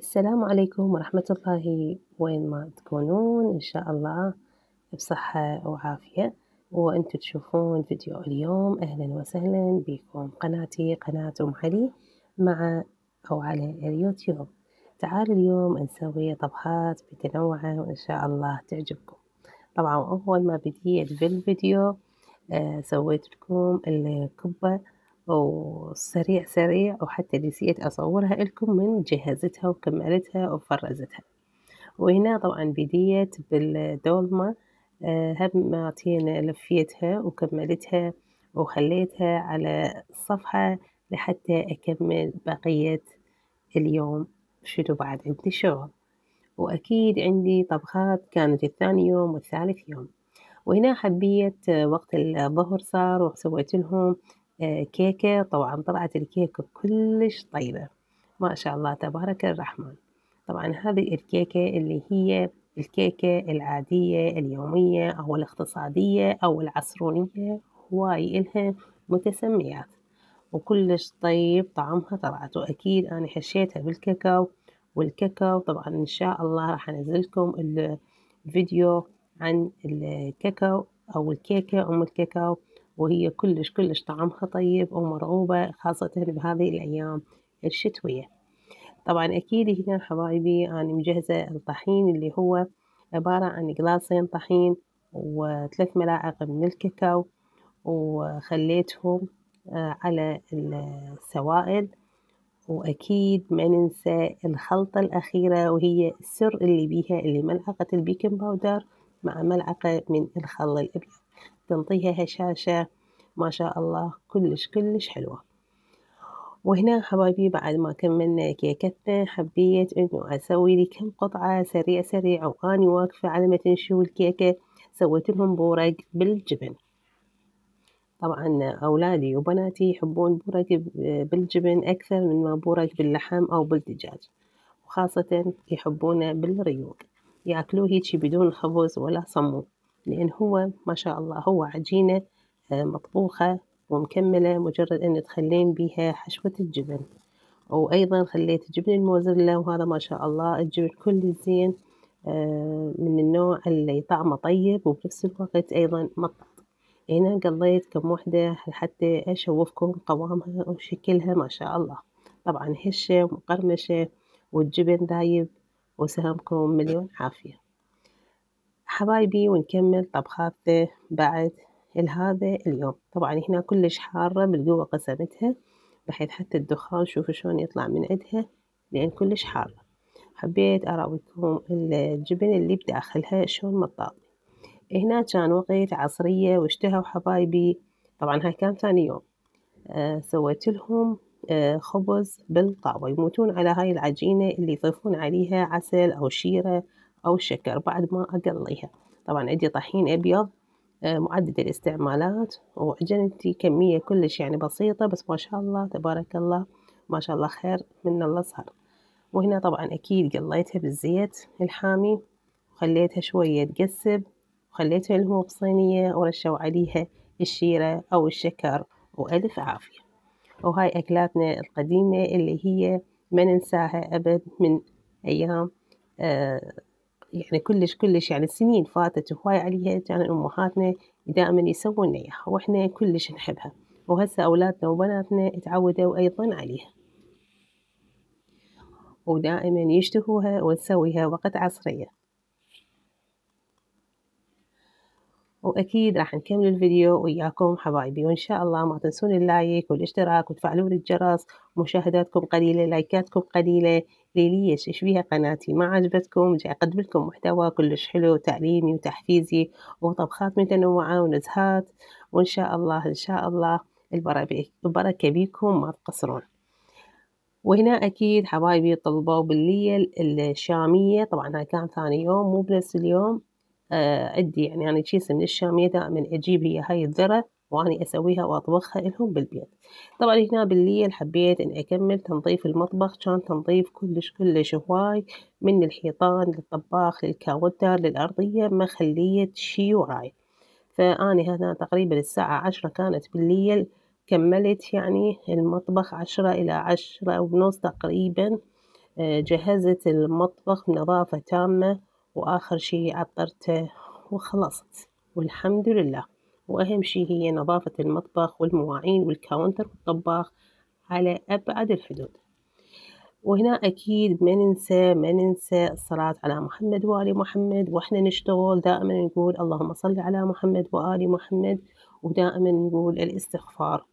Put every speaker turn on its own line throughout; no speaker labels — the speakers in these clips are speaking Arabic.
السلام عليكم ورحمة الله وين ما تكونون إن شاء الله بصحة وعافية، وأنتم تشوفون فيديو اليوم. أهلا وسهلا بكم قناتي قناة أم علي مع أو على اليوتيوب. تعالوا اليوم نسوي طبخات متنوعة وإن شاء الله تعجبكم. طبعا أول ما بديت في الفيديو سويت لكم الكبة وسريع سريع، وحتى نسيت أصورها لكم من جهزتها وكملتها وفرزتها. وهنا طبعا بديت بالدولمة، هم مرتين لفيتها وكملتها وخليتها على الصفحة لحتى أكمل بقية اليوم. شنو بعد عندي شغل، وأكيد عندي طبخات كانت الثاني يوم والثالث يوم. وهنا حبيت وقت الظهر صار وسويت لهم كيكة. طبعا طلعت الكيكة كلش طيبة ما شاء الله تبارك الرحمن. طبعا هذه الكيكة اللي هي الكيكة العادية اليومية أو الاقتصادية أو العصرونية، هواي إلها متسميات وكلش طيب طعمها طلعت. وأكيد أنا حشيتها بالكاكاو، والكاكاو طبعا إن شاء الله راح أنزلكم الفيديو عن الكاكاو أو الكيكة أم الكاكاو، وهي كلش طعمها طيب ومرغوبة خاصة بهذه الأيام الشتوية. طبعا أكيد هنا حبايبي أنا مجهزة الطحين اللي هو عبارة عن قلاصين طحين و3 ملاعق من الكاكاو، وخليتهم على السوائل. وأكيد ما ننسى الخلطة الأخيرة وهي السر اللي بيها، اللي ملعقة البيكنج باودر مع ملعقة من الخل الأبيض، تنطيها هشاشة ما شاء الله كلش حلوة. وهنا حبايبي بعد ما كملنا كيكتنا حبيت انه اسوي لي كم قطعة سريع واني واقفة على ما تنشو الكيكة سويت لهم بورق بالجبن. طبعا أولادي وبناتي يحبون بورق بالجبن أكثر من ما بورق باللحم أو بالدجاج، وخاصة يحبونه بالريوق، يأكلوه هيجي بدون خبز ولا صمون، لأن هو ما شاء الله هو عجينة مطبوخة ومكملة، مجرد أن تخلين بيها حشوة الجبن. وأيضا خليت جبن الموزاريلا، وهذا ما شاء الله الجبن كل زين من النوع اللي طعمه طيب وبنفس الوقت أيضا مطعم. هنا قضيت كم وحدة حتى أشوفكم قوامها وشكلها ما شاء الله. طبعا هشة ومقرمشة والجبن ذايب، وسهمكم مليون عافية حبايبي. ونكمل طبخاتنا بعد هذا اليوم. طبعا هنا كلش حارة بالقوة قسمتها بحيث حتى الدخان شوفوا شلون يطلع من عندها لأن كلش حارة. حبيت أراويكم الجبن اللي بداخلها شلون مطاط. هنا كان وقت عصرية واشتهوا حبايبي. طبعا هاي كان ثاني يوم. سويت لهم خبز بالطاوة، يموتون على هاي العجينة اللي يضيفون عليها عسل أو شيرة أو شكر بعد ما أقليها. طبعا عندي طحين أبيض معدد الاستعمالات، وعجنتي كمية كلش يعني بسيطة، بس ما شاء الله تبارك الله ما شاء الله خير من الله صار. وهنا طبعا أكيد قليتها بالزيت الحامي وخليتها شوية تقسب، وخليتها لهم بصينية ورشوا عليها الشيرة أو الشكر وألف عافية. وهاي أكلاتنا القديمة اللي هي ما ننساها أبد من أيام يعني كلش يعني سنين فاتت هواي عليها، كان أمهاتنا دائما يسوون إياها وإحنا كلش نحبها، وهسه أولادنا وبناتنا تعودوا أيضا عليها ودائما يشتهوها ونسويها وقت عصرية. وأكيد راح نكمل الفيديو وياكم حبايبي، وإن شاء الله ما تنسون اللايك والاشتراك وتفعلون الجرس. مشاهداتكم قليلة لايكاتكم قليلة، ليش إيش بيها قناتي ما عجبتكم؟ جاي أقدم لكم محتوى كلش حلو تعليمي وتحفيزي وطبخات متنوعة ونزهات، وإن شاء الله إن شاء الله البركة بيكم ما تقصرون. وهنا أكيد حبايبي طلبوا بالليل الشامية. طبعا هاي كان ثاني يوم مو بنفس اليوم. عندي يعني أنا كيس من الشامية دائما أجيب هي هاي الذرة وأني أسويها وأطبخها لهم بالبيت. طبعا هنا بالليل حبيت أن أكمل تنظيف المطبخ، كان تنظيف كلش هواي، من الحيطان للطباخ للكاونتر للأرضية ما خليت شي وراي. فأني هنا تقريبا الساعة 10 كانت بالليل، كملت يعني المطبخ 10 إلى 10 ونص تقريبا. جهزت المطبخ بنظافة تامة، وآخر شي عطرته وخلصت والحمد لله. وأهم شي هي نظافة المطبخ والمواعين والكاونتر والطباخ على أبعد الحدود. وهنا أكيد ما ننسى الصلاة على محمد وآل محمد، وإحنا نشتغل دائما نقول اللهم صل على محمد وآل محمد، ودائما نقول الاستغفار.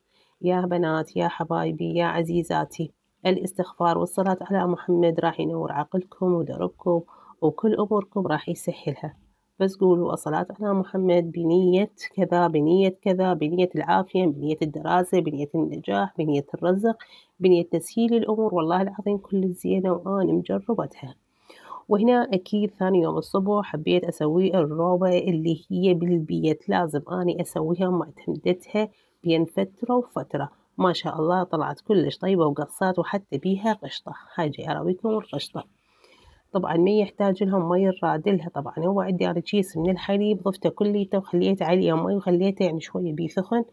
يا بنات يا حبايبي يا عزيزاتي، الاستغفار والصلاة على محمد راح ينور عقلكم ودربكم، وكل أموركم راح يسهلها. بس قولوا الصلاة على محمد بنية كذا بنية كذا، بنية العافية، بنية الدراسة، بنية النجاح، بنية الرزق، بنية تسهيل الأمور. والله العظيم كل زينة وأنا مجربتها. وهنا أكيد ثاني يوم الصبح حبيت أسوي الروبة اللي هي بالبيت، لازم أني أسويها معتمدتها بين فترة وفترة. ما شاء الله طلعت كلش طيبة وقصات، وحتى بيها قشطة. هاي جاي أراويكم القشطة. طبعا ما يحتاج لها مي نرادلها. طبعا هو عندي أنا كيس من الحليب ضفته كليته وخليته عليه مي، وخليته يعني شوية بيسخن،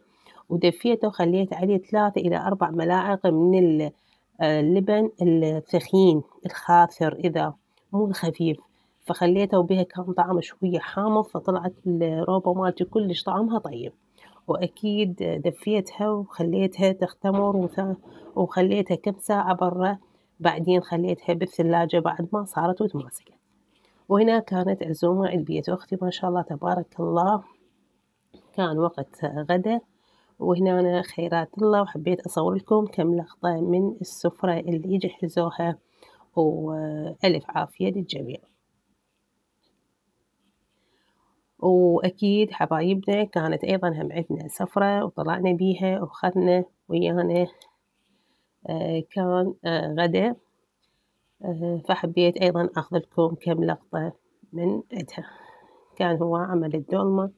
ودفيته وخليت عليه 3 إلى 4 ملاعق من اللبن الثخين الخاثر إذا مو الخفيف، فخليته وبها كان طعم شوية حامض، فطلعت الروبة مالتي كلش طعمها طيب. وأكيد دفيتها وخليتها تختمر وخليتها كم ساعة برا، بعدين خليتها بالثلاجة بعد ما صارت وتماسكت. وهنا كانت عزومة عند بيت أختي ما شاء الله تبارك الله، كان وقت غدا. وهنا أنا خيرات الله، وحبيت أصور لكم كم لقطة من السفرة اللي يجهزوها، وألف عافية للجميع. وأكيد حبايبنا كانت أيضا هم عندنا سفرة وطلعنا بيها وخذنا ويانا كان غدا، فحبيت أيضا أخذ لكم كم لقطة من عندها. كان هو عمل الدولمة،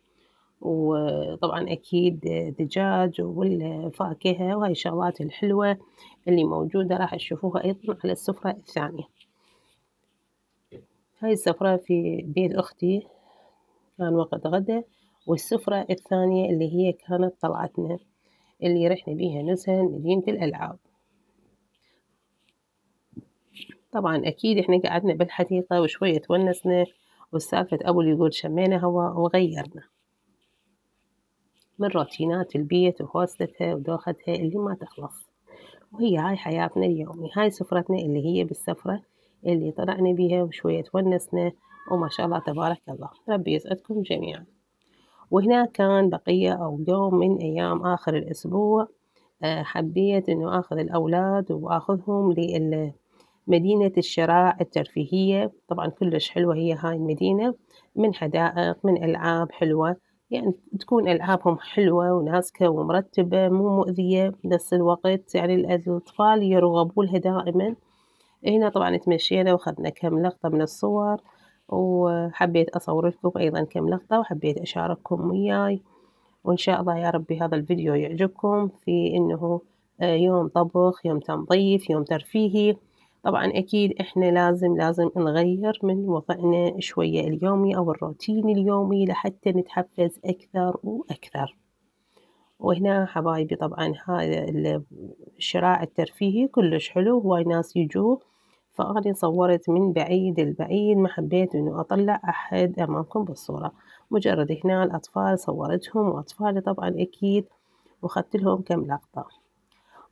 وطبعا أكيد دجاج والفاكهة وهاي الشغلات الحلوة اللي موجودة راح تشوفوها أيضا على السفرة الثانية. هاي السفرة في بيت أختي كان وقت غدا، والسفرة الثانية اللي هي كانت طلعتنا اللي رحنا بيها نزهة مدينة الألعاب. طبعا أكيد إحنا قعدنا بالحديقة وشوية تونسنا، والسالفة أبو اللي يقول شمينا هوا وغيرنا من روتينات البيت وهوستتها ودوختها اللي ما تخلص. وهي هاي حياتنا اليومي، هاي سفرتنا اللي هي بالسفرة اللي طلعنا بيها وشوية تونسنا، وما شاء الله تبارك الله. ربي يسعدكم جميعا. وهنا كان بقية أو يوم من أيام آخر الأسبوع، حبيت إنه آخذ الأولاد وآخذهم لمدينة الشراع الترفيهية. طبعا كلش حلوة هي هاي المدينة، من حدائق من ألعاب حلوة، يعني تكون ألعابهم حلوة وناسكة ومرتبة مو مؤذية بنفس الوقت، يعني الأطفال يرغبوا لها دائما. هنا طبعا تمشينا وأخذنا كم لقطة من الصور، وحبيت أصور لكم أيضا كم لقطة وحبيت أشارككم وياي. وإن شاء الله يا ربي هذا الفيديو يعجبكم، في إنه يوم طبخ، يوم تنظيف، يوم ترفيهي. طبعا أكيد إحنا لازم نغير من وضعنا شوية اليومي أو الروتين اليومي لحتى نتحفز أكثر وأكثر. وهنا حبايبي طبعا هذا الشراع الترفيهي كلش حلو، هواي ناس يجوه، فأنا صورت من بعيد البعيد، ما حبيت إنه أطلع أحد أمامكم بالصورة، مجرد هنا الأطفال صورتهم وأطفالي طبعا أكيد، وأخذت لهم كم لقطة.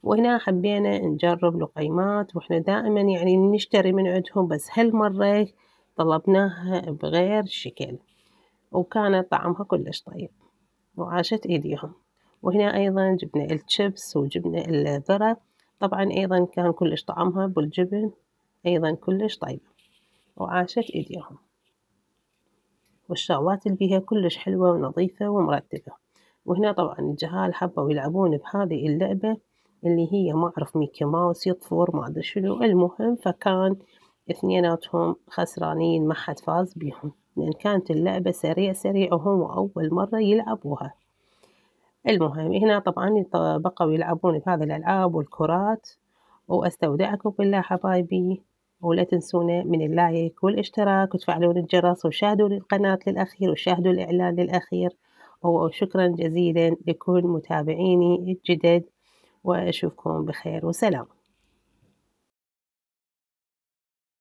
وهنا حبينا نجرب لقيمات، وإحنا دائما يعني نشتري من عندهم، بس هالمرة طلبناها بغير شكل، وكانت طعمها كلش طيب وعاشت إيديهم. وهنا أيضا جبنا الشيبس وجبنا الذرة، طبعا أيضا كان كلش طعمها بالجبن أيضا كلش طيب وعاشت إيديهم، والشغلات اللي بيها كلش حلوة ونظيفة ومرتبة. وهنا طبعا الجهال حبوا يلعبون بهذه اللعبة اللي هي ما أعرف ميكي ماوس يطفر ما أدري شنو، المهم فكان اثنيناتهم خسرانين، ما حد فاز بيهم، لأن كانت اللعبة سريع وهم أول مرة يلعبوها. المهم هنا طبعا بقوا يلعبون بهذه الألعاب والكرات. وأستودعكم بالله حبايبي، ولا تنسونا من اللايك والاشتراك وتفعلون الجرس وشاهدوا القناة للأخير وشاهدوا الإعلان للأخير. وشكرا جزيلا لكل متابعيني الجدد، وأشوفكم بخير وسلام.